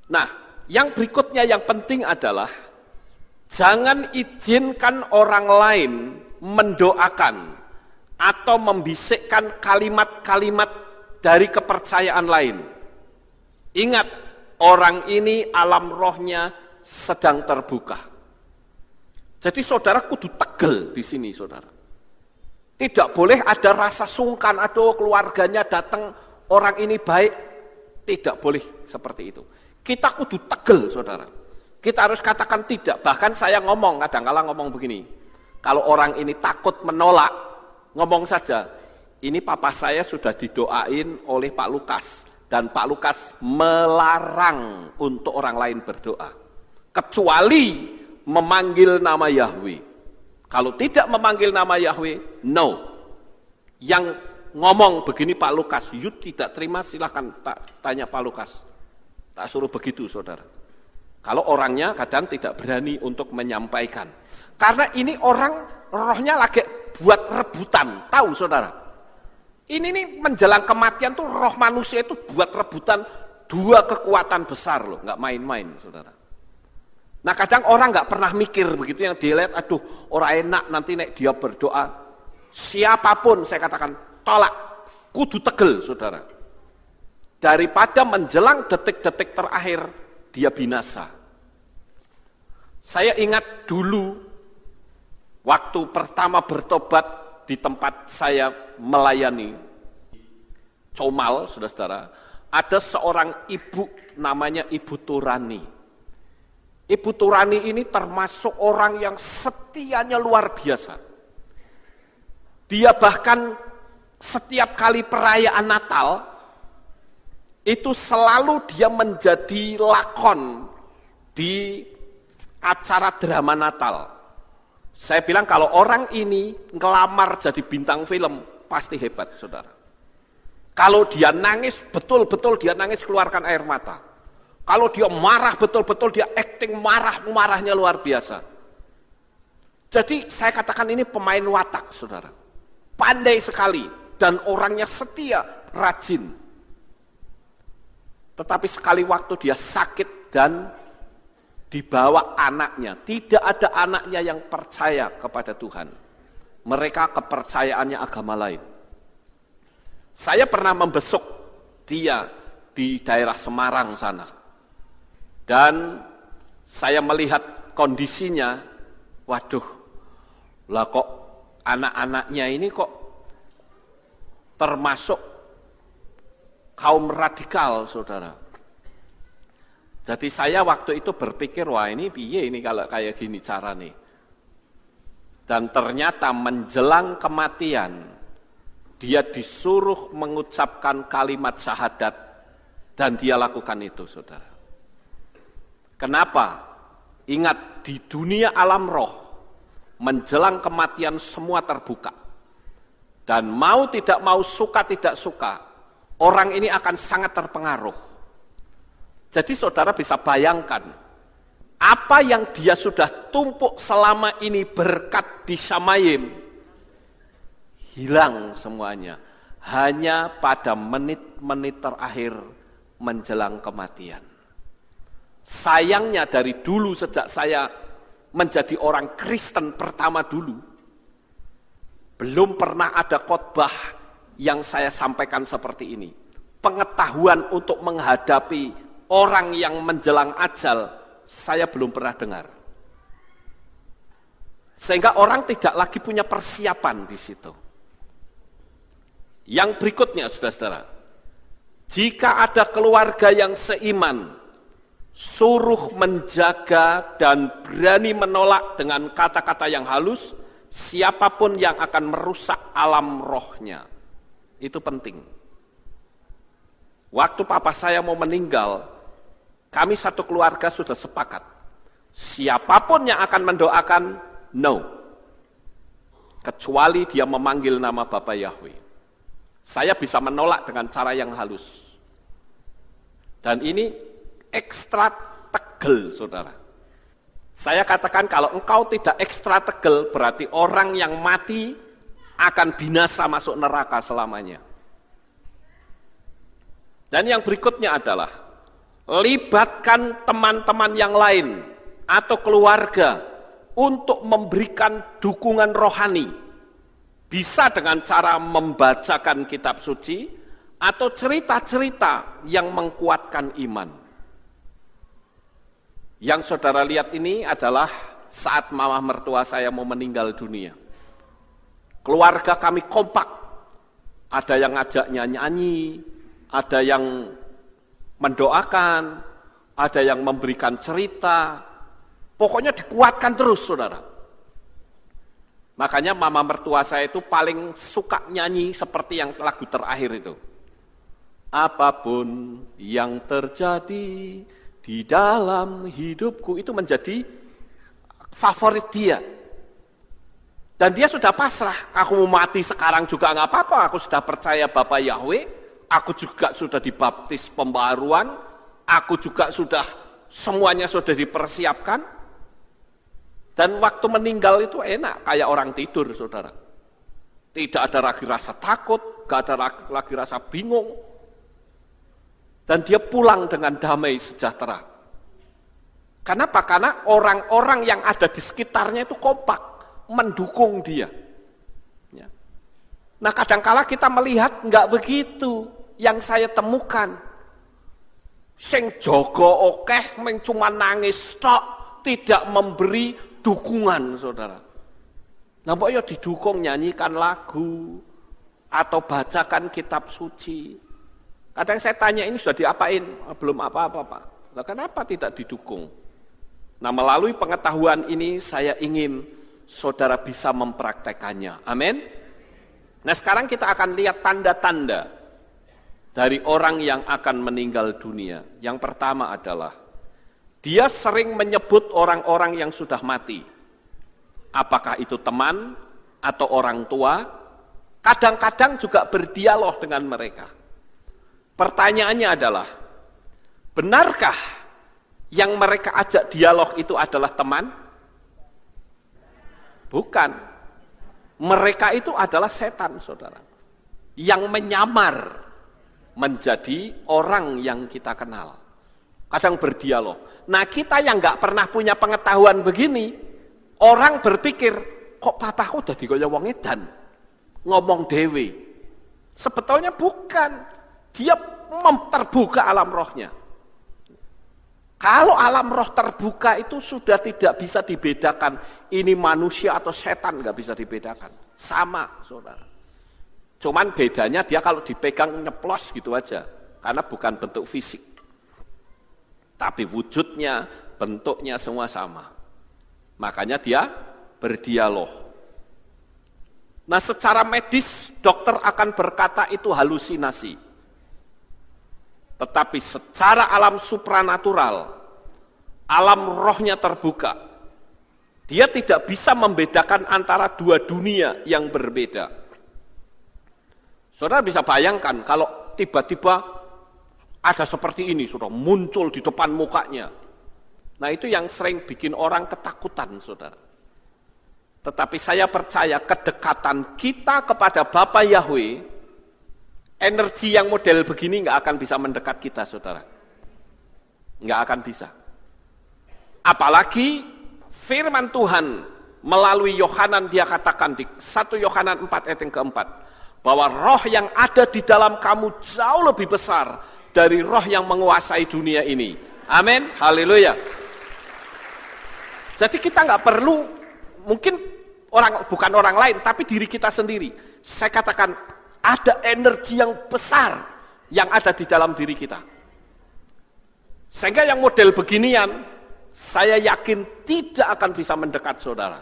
Nah, yang berikutnya yang penting adalah jangan izinkan orang lain mendoakan atau membisikkan kalimat-kalimat dari kepercayaan lain. Ingat, orang ini alam rohnya sedang terbuka. Jadi saudara kudu tegel di sini, saudara. Tidak boleh ada rasa sungkan, aduh keluarganya datang, orang ini baik. Tidak boleh seperti itu. Kita kudu tegel, saudara. Kita harus katakan tidak. Bahkan saya ngomong, kadang-kadang ngomong begini. Kalau orang ini takut menolak, ngomong saja. Ini papa saya sudah didoain oleh Pak Lukas. Dan Pak Lukas melarang untuk orang lain berdoa. Kecuali memanggil nama Yahweh. Kalau tidak memanggil nama Yahweh, no. Yang ngomong begini Pak Lukas, you tidak terima, silahkan tanya Pak Lukas. Tak suruh begitu, saudara. Kalau orangnya kadang tidak berani untuk menyampaikan. Karena ini orang rohnya lagi buat rebutan, tahu saudara? Ini nih menjelang kematian tuh roh manusia itu buat rebutan dua kekuatan besar loh, nggak main-main, saudara. Nah kadang orang nggak pernah mikir begitu, yang dilihat, aduh orang enak nanti nek dia berdoa. Siapapun saya katakan tolak, kudu tegel saudara. Daripada menjelang detik-detik terakhir dia binasa. Saya ingat dulu waktu pertama bertobat di tempat saya melayani Comal, saudara-saudara, ada seorang ibu namanya Ibu Turani. Ibu Turani ini termasuk orang yang setianya luar biasa. Dia bahkan setiap kali perayaan Natal, itu selalu dia menjadi lakon di acara drama Natal. Saya bilang kalau orang ini ngelamar jadi bintang film, pasti hebat, saudara. Kalau dia nangis, betul-betul dia nangis keluarkan air mata. Kalau dia marah betul-betul dia acting marahnya luar biasa. Jadi saya katakan ini pemain watak, saudara. Pandai sekali dan orangnya setia, rajin. Tetapi sekali waktu dia sakit dan dibawa anaknya. Tidak ada anaknya yang percaya kepada Tuhan. Mereka kepercayaannya agama lain. Saya pernah membesuk dia di daerah Semarang sana. Dan saya melihat kondisinya, waduh, lah kok anak-anaknya ini kok termasuk kaum radikal, saudara. Jadi saya waktu itu berpikir, wah ini piye ini kalau kayak gini cara nih. Dan ternyata menjelang kematian, dia disuruh mengucapkan kalimat syahadat, dan dia lakukan itu, saudara. Kenapa? Ingat, di dunia alam roh, menjelang kematian semua terbuka. Dan mau tidak mau, suka tidak suka, orang ini akan sangat terpengaruh. Jadi saudara bisa bayangkan, apa yang dia sudah tumpuk selama ini berkat di Shamayim, hilang semuanya. Hanya pada menit-menit terakhir menjelang kematian. Sayangnya dari dulu sejak saya menjadi orang Kristen pertama dulu, belum pernah ada khotbah yang saya sampaikan seperti ini. Pengetahuan untuk menghadapi orang yang menjelang ajal, saya belum pernah dengar. Sehingga orang tidak lagi punya persiapan di situ. Yang berikutnya, saudara-saudara, Jika ada keluarga yang seiman, suruh menjaga dan berani menolak dengan kata-kata yang halus siapapun yang akan merusak alam rohnya. Itu penting. Waktu papa saya mau meninggal, kami satu keluarga sudah sepakat. Siapapun yang akan mendoakan, no. Kecuali dia memanggil nama Bapa Yahweh. Saya bisa menolak dengan cara yang halus. Dan ini ekstra tegel, saudara. Saya katakan kalau engkau tidak ekstra tegel, berarti orang yang mati akan binasa masuk neraka selamanya. Dan yang berikutnya adalah, libatkan teman-teman yang lain atau keluarga untuk memberikan dukungan rohani. Bisa dengan cara membacakan kitab suci, atau cerita-cerita yang menguatkan iman. Yang saudara lihat ini adalah saat mama mertua saya mau meninggal dunia. Keluarga kami kompak. Ada yang ngajaknya nyanyi, ada yang mendoakan, ada yang memberikan cerita. Pokoknya dikuatkan terus, saudara. Makanya mama mertua saya itu paling suka nyanyi seperti yang lagu terakhir itu. Apapun yang terjadi di dalam hidupku, itu menjadi favorit dia. Dan dia sudah pasrah, aku mau mati sekarang juga nggak apa-apa, aku sudah percaya Bapa Yahweh, aku juga sudah dibaptis pembaharuan, aku juga sudah, semuanya sudah dipersiapkan. Dan waktu meninggal itu enak, kayak orang tidur, saudara. Tidak ada lagi rasa takut, gak ada lagi rasa bingung. Dan dia pulang dengan damai sejahtera. Kenapa? Karena orang-orang yang ada di sekitarnya itu kompak, mendukung dia. Ya. Nah kadangkala kita melihat nggak begitu yang saya temukan. Sing jogo okeh, meng cuma nangis tok, tidak memberi dukungan, saudara. Nampak ya didukung, nyanyikan lagu, atau bacakan kitab suci. Kadang saya tanya, ini sudah diapain? Belum apa-apa, Pak. Nah, kenapa tidak didukung? Nah, melalui pengetahuan ini saya ingin saudara bisa mempraktekannya. Amin. Nah, sekarang kita akan lihat tanda-tanda dari orang yang akan meninggal dunia. Yang pertama adalah dia sering menyebut orang-orang yang sudah mati. Apakah itu teman atau orang tua? Kadang-kadang juga berdialog dengan mereka. Pertanyaannya adalah, benarkah yang mereka ajak dialog itu adalah teman? Bukan. Mereka itu adalah setan, saudara. Yang menyamar menjadi orang yang kita kenal. Kadang berdialog. Nah kita yang nggak pernah punya pengetahuan begini, orang berpikir, kok papaku udah dikoyo wong edan, ngomong dewe. Sebetulnya bukan. Dia terbuka alam rohnya. Kalau alam roh terbuka itu sudah tidak bisa dibedakan. Ini manusia atau setan, nggak bisa dibedakan. Sama, saudara. Cuman bedanya dia kalau dipegang nyeplos gitu aja. Karena bukan bentuk fisik. Tapi wujudnya, bentuknya semua sama. Makanya dia berdialog. Nah secara medis, dokter akan berkata itu halusinasi. Tetapi secara alam supranatural, alam rohnya terbuka. Dia tidak bisa membedakan antara dua dunia yang berbeda. Saudara bisa bayangkan kalau tiba-tiba ada seperti ini, saudara, muncul di depan mukanya. Nah itu yang sering bikin orang ketakutan, saudara. Tetapi saya percaya kedekatan kita kepada Bapa Yahweh, energi yang model begini nggak akan bisa mendekat kita, saudara. Nggak akan bisa. Apalagi firman Tuhan melalui Yohanan dia katakan di 1 Yohanan 4 ayat yang keempat, bahwa roh yang ada di dalam kamu jauh lebih besar dari roh yang menguasai dunia ini. Amin, haleluya. Jadi kita nggak perlu, mungkin bukan orang lain, tapi diri kita sendiri. Saya katakan, ada energi yang besar yang ada di dalam diri kita. Sehingga yang model beginian, saya yakin tidak akan bisa mendekat saudara.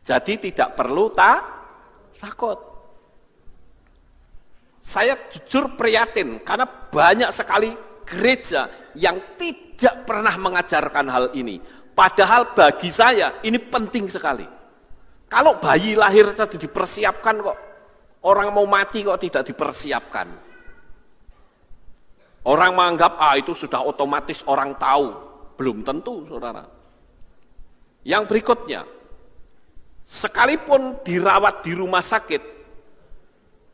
Jadi tidak perlu takut. Saya jujur prihatin, karena banyak sekali gereja yang tidak pernah mengajarkan hal ini. Padahal bagi saya ini penting sekali. Kalau bayi lahir saja dipersiapkan kok, orang mau mati kok tidak dipersiapkan. Orang menganggap, itu sudah otomatis orang tahu. Belum tentu, saudara. Yang berikutnya, sekalipun dirawat di rumah sakit,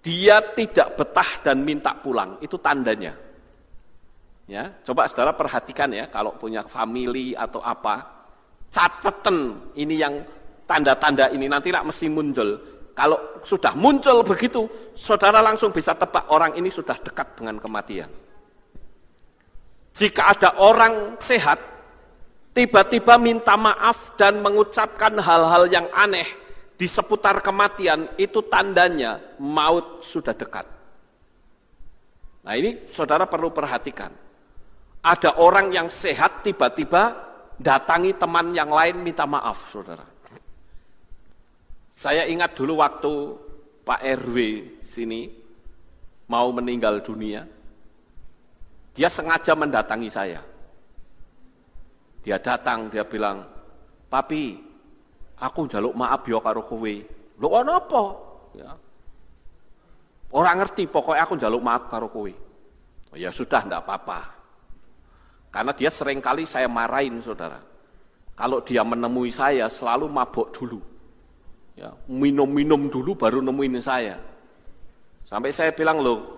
dia tidak betah dan minta pulang. Itu tandanya. Ya, coba saudara perhatikan ya, kalau punya family atau apa, catatan ini yang tanda-tanda ini nantilah mesti muncul. Kalau sudah muncul begitu, saudara langsung bisa tebak orang ini sudah dekat dengan kematian. Jika ada orang sehat, tiba-tiba minta maaf dan mengucapkan hal-hal yang aneh di seputar kematian, itu tandanya maut sudah dekat. Nah ini saudara perlu perhatikan. Ada orang yang sehat tiba-tiba datangi teman yang lain minta maaf, saudara. Saya ingat dulu waktu Pak RW sini mau meninggal dunia, dia sengaja mendatangi saya. Dia datang, dia bilang, "Papi, aku njaluk maaf ya karo kowe." Lho ono apa? Ya. Orang ngerti, pokoknya aku njaluk maaf karo kowe. Oh, ya sudah, enggak apa-apa. Karena dia seringkali saya marahin, saudara. Kalau dia menemui saya, selalu mabok dulu. Ya, minum-minum dulu baru nemuin saya. Sampai saya bilang, loh,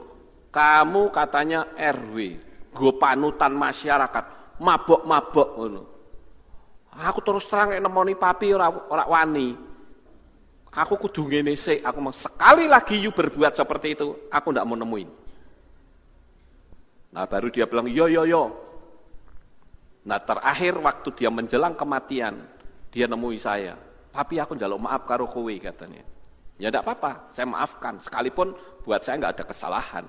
kamu katanya RW, gue panutan masyarakat, mabok-mabok. Aku terus terang nemoni papi ora wani. Aku kudu ngene sik, aku mau sekali lagi you berbuat seperti itu, aku ndak mau nemuin. Nah baru dia bilang, yo. Nah terakhir waktu dia menjelang kematian, dia nemui saya. Papi aku njaluk maaf karo kowe katanya. Ya enggak apa-apa, saya maafkan. Sekalipun buat saya enggak ada kesalahan.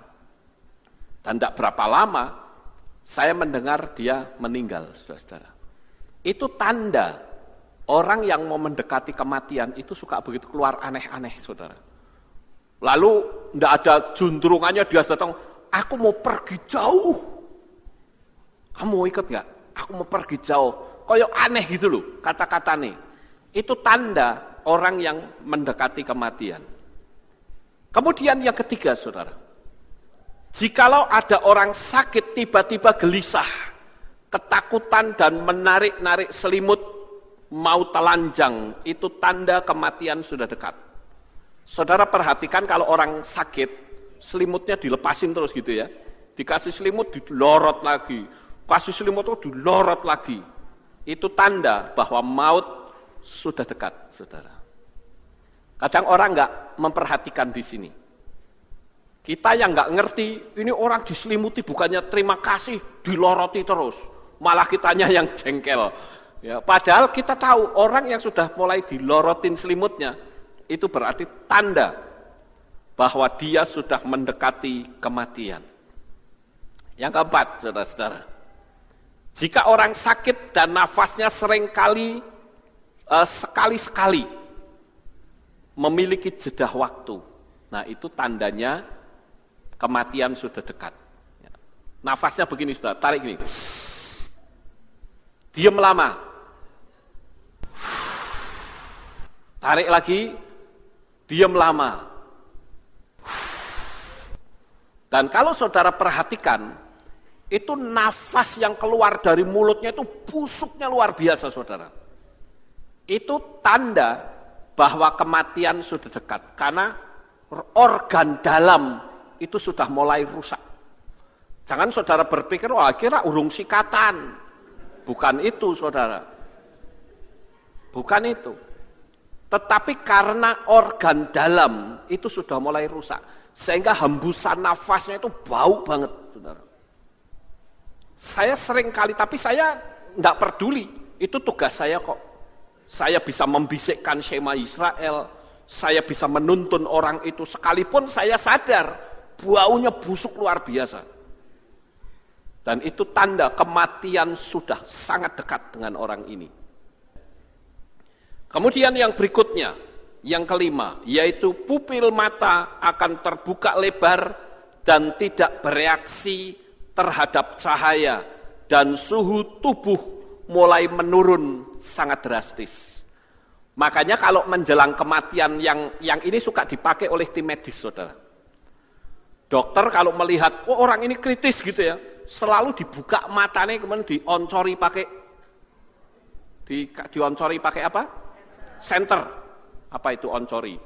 Dan enggak berapa lama, saya mendengar dia meninggal, saudara-saudara. Itu tanda orang yang mau mendekati kematian itu suka begitu keluar aneh-aneh, saudara. Lalu enggak ada juntrungannya, dia datang, aku mau pergi jauh. Kamu mau ikut enggak? Aku mau pergi jauh. Kayak aneh gitu loh, kata-katanya. Itu tanda orang yang mendekati kematian. Kemudian yang ketiga, saudara. Jikalau ada orang sakit tiba-tiba gelisah, ketakutan dan menarik-narik selimut mau telanjang, itu tanda kematian sudah dekat. Saudara perhatikan kalau orang sakit, selimutnya dilepasin terus gitu ya. Dikasih selimut, dilorot lagi. Kasih selimut itu dilorot lagi. Itu tanda bahwa maut sudah dekat, saudara. Kadang orang enggak memperhatikan di sini. Kita yang enggak ngerti, ini orang diselimuti bukannya terima kasih, diloroti terus. Malah kitanya yang jengkel. Ya, padahal kita tahu orang yang sudah mulai dilorotin selimutnya, itu berarti tanda bahwa dia sudah mendekati kematian. Yang keempat, saudara-saudara. Jika orang sakit dan nafasnya seringkali sekali-sekali memiliki jeda waktu. Nah itu tandanya kematian sudah dekat. Nafasnya begini sudah, tarik gini. Diam lama. Tarik lagi, diam lama. Dan kalau saudara perhatikan, itu nafas yang keluar dari mulutnya itu busuknya luar biasa, saudara. Itu tanda bahwa kematian sudah dekat. Karena organ dalam itu sudah mulai rusak. Jangan saudara berpikir, wah kira urung sikatan. Bukan itu, saudara. Bukan itu. Tetapi karena organ dalam itu sudah mulai rusak. Sehingga hembusan nafasnya itu bau banget, saudara. Saya sering kali, tapi saya tidak peduli. Itu tugas saya kok. Saya bisa membisikkan Shema Israel, saya bisa menuntun orang itu, sekalipun saya sadar baunya busuk luar biasa. Dan itu tanda kematian sudah sangat dekat dengan orang ini. Kemudian yang berikutnya, yang kelima, yaitu pupil mata akan terbuka lebar dan tidak bereaksi terhadap cahaya, dan suhu tubuh mulai menurun sangat drastis. Makanya kalau menjelang kematian yang ini suka dipakai oleh tim medis, saudara. Dokter kalau melihat, oh orang ini kritis gitu ya, selalu dibuka matanya, kemudian dioncori pakai apa? Senter. Apa itu oncori?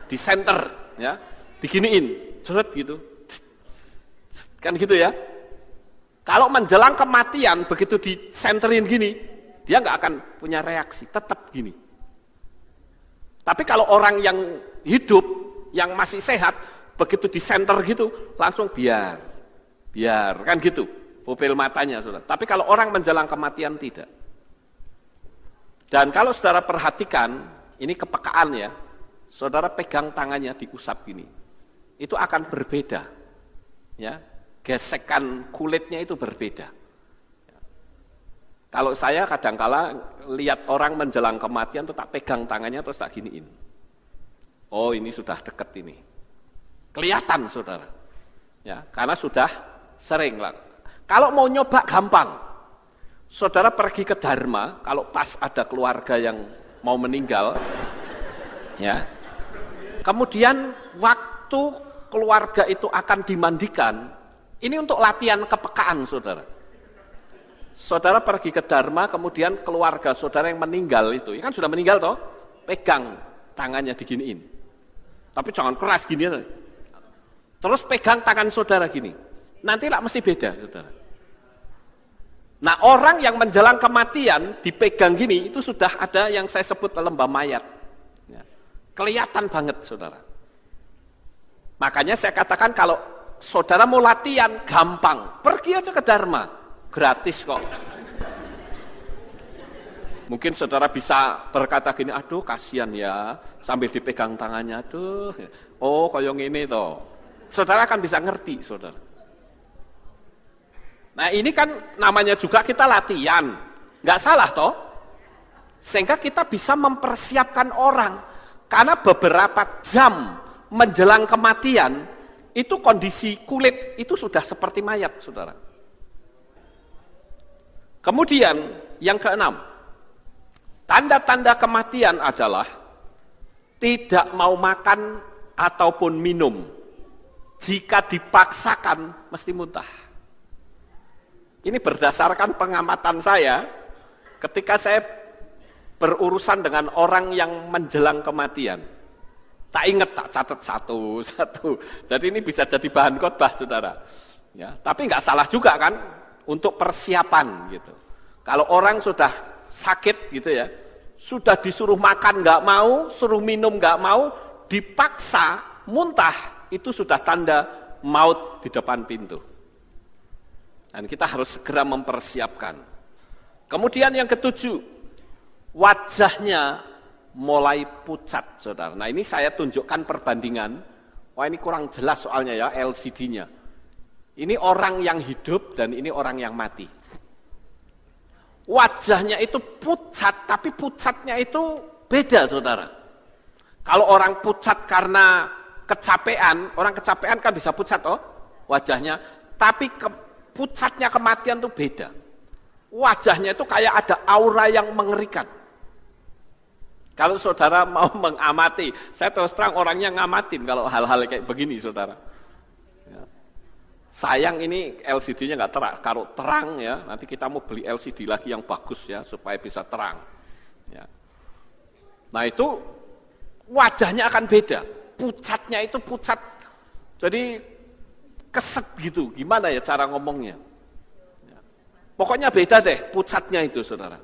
Di senter, ya, diginiin, seret gitu, kan gitu ya. Kalau menjelang kematian begitu disenterin gini, dia nggak akan punya reaksi, tetap gini. Tapi kalau orang yang hidup, yang masih sehat, begitu disenter gitu, langsung biar, kan gitu, pupil matanya, saudara. Tapi kalau orang menjelang kematian tidak. Dan kalau saudara perhatikan, ini kepekaan ya, saudara pegang tangannya diusap gini, itu akan berbeda, ya, gesekan kulitnya itu berbeda. Kalau saya kadangkala lihat orang menjelang kematian, tuh tak pegang tangannya terus tak giniin. Oh ini sudah deket ini, kelihatan saudara, ya, karena sudah sering lah. Kalau mau nyoba gampang. Saudara pergi ke Dharma, kalau pas ada keluarga yang mau meninggal, ya. Kemudian waktu keluarga itu akan dimandikan, ini untuk latihan kepekaan, saudara. Saudara pergi ke Dharma, kemudian keluarga saudara yang meninggal itu, kan sudah meninggal toh, pegang tangannya diginiin. Tapi jangan keras gini. Terus pegang tangan saudara gini. Nanti lah mesti beda, saudara. Nah orang yang menjelang kematian dipegang gini, itu sudah ada yang saya sebut lembah mayat. Ya. Kelihatan banget saudara. Makanya saya katakan kalau saudara mau latihan gampang, pergi aja ke Dharma, gratis kok. Mungkin saudara bisa berkata gini, aduh kasihan ya, sambil dipegang tangannya, aduh, oh koyong ini toh. Saudara akan bisa ngerti saudara. Nah ini kan namanya juga kita latihan, nggak salah toh, sehingga kita bisa mempersiapkan orang, karena beberapa jam menjelang kematian, itu kondisi kulit itu sudah seperti mayat, saudara. Kemudian yang keenam, tanda-tanda kematian adalah tidak mau makan ataupun minum, jika dipaksakan mesti muntah. Ini berdasarkan pengamatan saya ketika saya berurusan dengan orang yang menjelang kematian. Tak ingat, tak catat satu. Jadi ini bisa jadi bahan khotbah, saudara. Ya, tapi nggak salah juga kan untuk persiapan gitu. Kalau orang sudah sakit gitu ya, sudah disuruh makan nggak mau, suruh minum nggak mau, dipaksa muntah, itu sudah tanda maut di depan pintu. Dan kita harus segera mempersiapkan. Kemudian yang ketujuh, wajahnya mulai pucat, saudara. Nah ini saya tunjukkan perbandingan. Wah ini kurang jelas soalnya ya LCD-nya. Ini orang yang hidup dan ini orang yang mati. Wajahnya itu pucat, tapi pucatnya itu beda, saudara. Kalau orang pucat karena kecapean, orang kecapean kan bisa pucat, oh wajahnya. Tapi pucatnya kematian itu beda. Wajahnya itu kayak ada aura yang mengerikan. Kalau saudara mau mengamati, saya terus terang orangnya ngamatin kalau hal-hal kayak begini, saudara. Ya. Sayang ini LCD-nya nggak terang. Kalau terang ya, nanti kita mau beli LCD lagi yang bagus ya, supaya bisa terang. Ya. Nah itu wajahnya akan beda. Pucatnya itu pucat. Jadi keset gitu, gimana ya cara ngomongnya. Ya. Pokoknya beda deh pucatnya itu, saudara.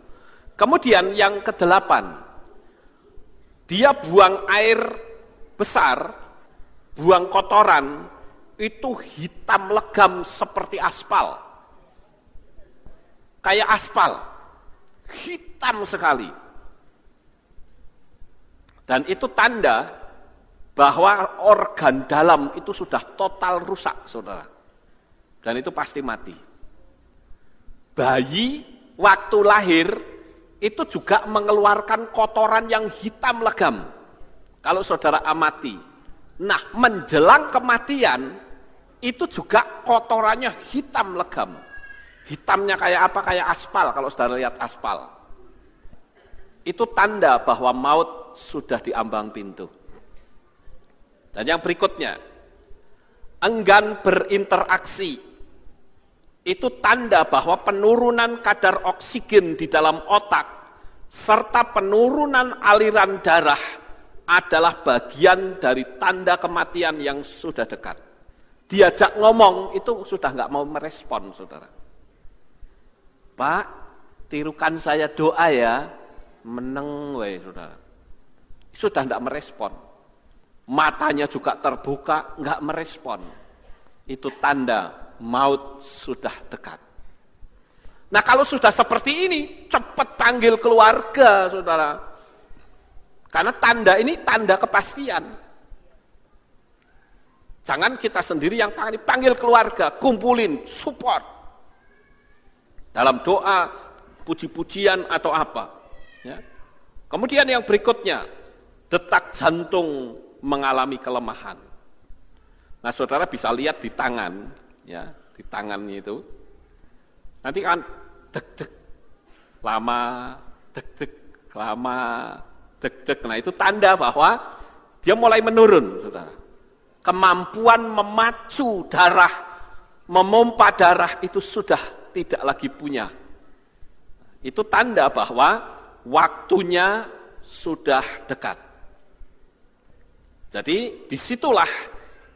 Kemudian yang kedelapan, dia buang air besar, buang kotoran, itu hitam legam seperti aspal. Kayak aspal, hitam sekali. Dan itu tanda bahwa organ dalam itu sudah total rusak, saudara. Dan itu pasti mati. Bayi waktu lahir itu juga mengeluarkan kotoran yang hitam legam. Kalau saudara amati. Nah, menjelang kematian, itu juga kotorannya hitam legam. Hitamnya kayak apa? Kayak aspal, kalau saudara lihat aspal. Itu tanda bahwa maut sudah diambang pintu. Dan yang berikutnya, enggan berinteraksi. Itu tanda bahwa penurunan kadar oksigen di dalam otak serta penurunan aliran darah adalah bagian dari tanda kematian yang sudah dekat. Diajak ngomong itu sudah nggak mau merespon, saudara. Pak, tirukan saya doa ya, meneng we, saudara. Sudah nggak merespon. Matanya juga terbuka, nggak merespon. Itu tanda maut sudah dekat. Nah, kalau sudah seperti ini, cepat panggil keluarga, saudara. Karena tanda ini tanda kepastian. Jangan kita sendiri yang tangani, panggil keluarga, kumpulin, support. Dalam doa, puji-pujian atau apa. Ya. Kemudian yang berikutnya, detak jantung mengalami kelemahan. Nah, saudara bisa lihat di tangan, ya, di tangannya itu. Nanti kan deg-deg, lama, deg-deg, lama, deg-deg. Nah, itu tanda bahwa dia mulai menurun, saudara. Kemampuan memacu darah, memompa darah itu sudah tidak lagi punya. Itu tanda bahwa waktunya sudah dekat. Jadi disitulah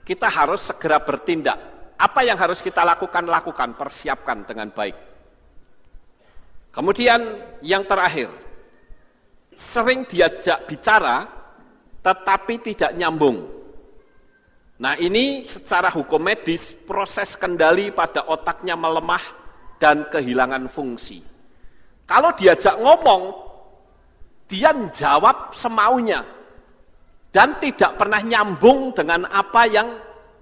kita harus segera bertindak. Apa yang harus kita lakukan, persiapkan dengan baik. Kemudian yang terakhir, sering diajak bicara tetapi tidak nyambung. Nah, ini secara hukum medis proses kendali pada otaknya melemah dan kehilangan fungsi. Kalau diajak ngomong, dia jawab semaunya dan tidak pernah nyambung dengan apa yang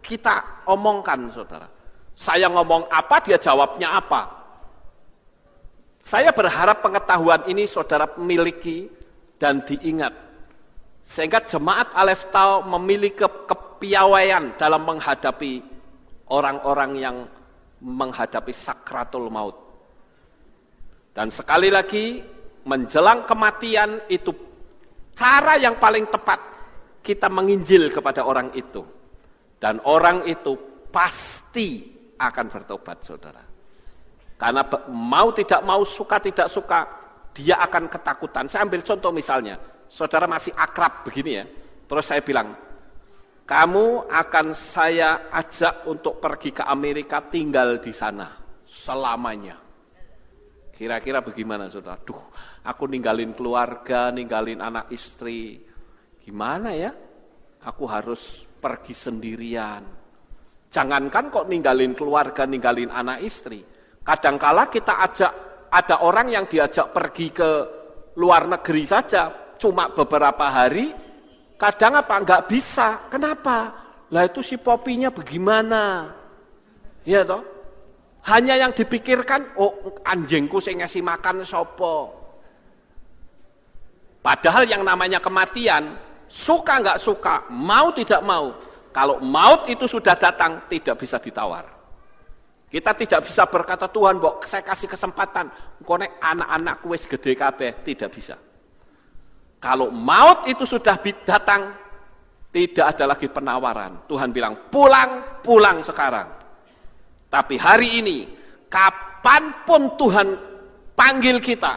kita omongkan, saudara. Saya ngomong apa, dia jawabnya apa. Saya berharap pengetahuan ini saudara miliki dan diingat. Sehingga jemaat Aleph Tau memiliki kepiawaian dalam menghadapi orang-orang yang menghadapi sakratul maut. Dan sekali lagi, menjelang kematian itu cara yang paling tepat kita menginjil kepada orang itu. Dan orang itu pasti akan bertobat, saudara. Karena mau tidak mau, suka tidak suka, dia akan ketakutan. Saya ambil contoh misalnya, saudara masih akrab begini ya, terus saya bilang, kamu akan saya ajak untuk pergi ke Amerika, tinggal di sana selamanya. Kira-kira bagaimana, saudara? Duh, aku ninggalin keluarga, ninggalin anak istri, gimana ya? Aku harus pergi sendirian. Jangankan kok ninggalin keluarga, ninggalin anak istri. Kadangkala kita ajak, ada orang yang diajak pergi ke luar negeri saja, cuma beberapa hari, kadang apa? Enggak bisa. Kenapa? Lah itu si popinya bagaimana? Ya toh? Hanya yang dipikirkan, oh anjingku saya ngasih makan sopo. Padahal yang namanya kematian, suka nggak suka, mau tidak mau, kalau maut itu sudah datang, tidak bisa ditawar. Kita tidak bisa berkata, Tuhan, Mbok, saya kasih kesempatan, konek anak-anakku wis gede kabeh, tidak bisa. Kalau maut itu sudah datang, tidak ada lagi penawaran. Tuhan bilang, pulang, pulang sekarang. Tapi hari ini, kapanpun Tuhan panggil kita,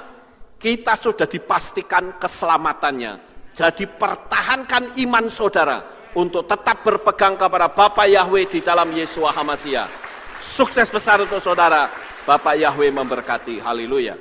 kita sudah dipastikan keselamatannya. Jadi pertahankan iman saudara untuk tetap berpegang kepada Bapa Yahweh di dalam Yesua HaMasiah. Sukses besar untuk saudara. Bapak Yahweh memberkati. Haleluya.